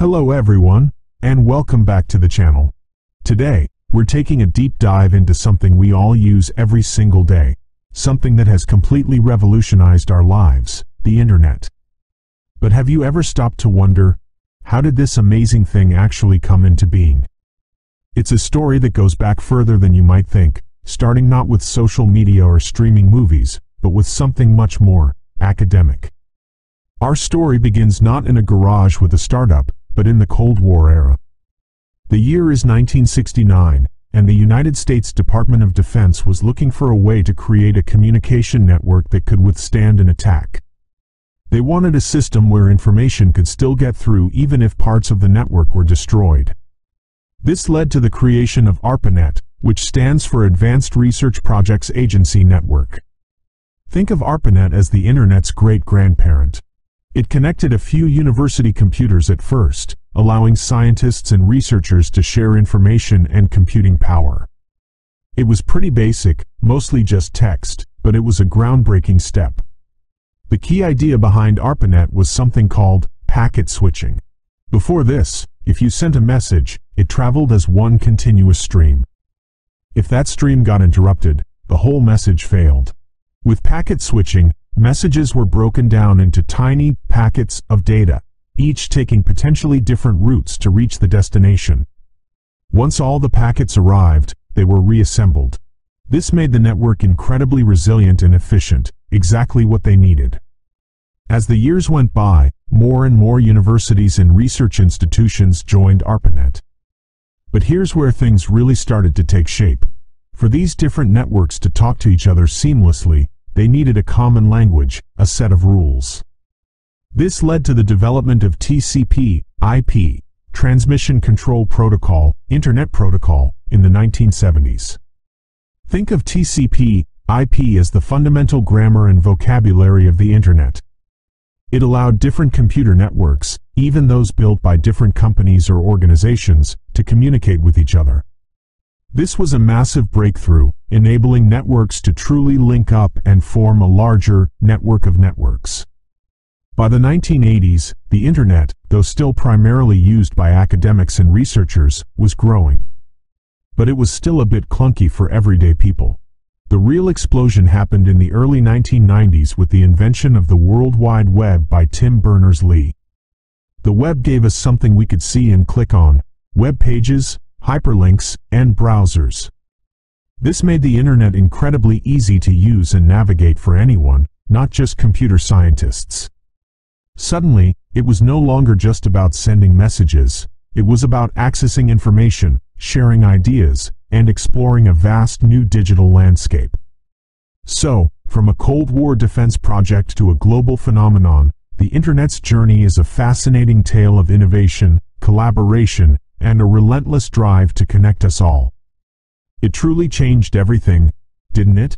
Hello everyone, and welcome back to the channel. Today, we're taking a deep dive into something we all use every single day, something that has completely revolutionized our lives, the internet. But have you ever stopped to wonder, how did this amazing thing actually come into being? It's a story that goes back further than you might think, starting not with social media or streaming movies, but with something much more academic. Our story begins not in a garage with a startup, but in the Cold War era. The year is 1969, and the United States Department of Defense was looking for a way to create a communication network that could withstand an attack. They wanted a system where information could still get through even if parts of the network were destroyed. This led to the creation of ARPANET, which stands for Advanced Research Projects Agency Network. Think of ARPANET as the Internet's great-grandparent. It connected a few university computers at first, allowing scientists and researchers to share information and computing power. It was pretty basic, mostly just text, but it was a groundbreaking step. The key idea behind ARPANET was something called packet switching. Before this, if you sent a message, it traveled as one continuous stream. If that stream got interrupted, the whole message failed. With packet switching, messages were broken down into tiny packets of data, each taking potentially different routes to reach the destination. Once all the packets arrived, they were reassembled. This made the network incredibly resilient and efficient, exactly what they needed. As the years went by, more and more universities and research institutions joined ARPANET. But here's where things really started to take shape. For these different networks to talk to each other seamlessly, they needed a common language, a set of rules. This led to the development of TCP/IP, Transmission Control Protocol, Internet Protocol, in the 1970s. Think of TCP/IP as the fundamental grammar and vocabulary of the Internet. It allowed different computer networks, even those built by different companies or organizations, to communicate with each other. This was a massive breakthrough, enabling networks to truly link up and form a larger network of networks. By the 1980s, the Internet, though still primarily used by academics and researchers, was growing. But it was still a bit clunky for everyday people. The real explosion happened in the early 1990s with the invention of the World Wide Web by Tim Berners-Lee. The web gave us something we could see and click on: web pages, hyperlinks, and browsers. This made the Internet incredibly easy to use and navigate for anyone, not just computer scientists. Suddenly, it was no longer just about sending messages. It was about accessing information, sharing ideas, and exploring a vast new digital landscape. So, from a Cold War defense project to a global phenomenon, the Internet's journey is a fascinating tale of innovation, collaboration, and a relentless drive to connect us all. It truly changed everything, didn't it?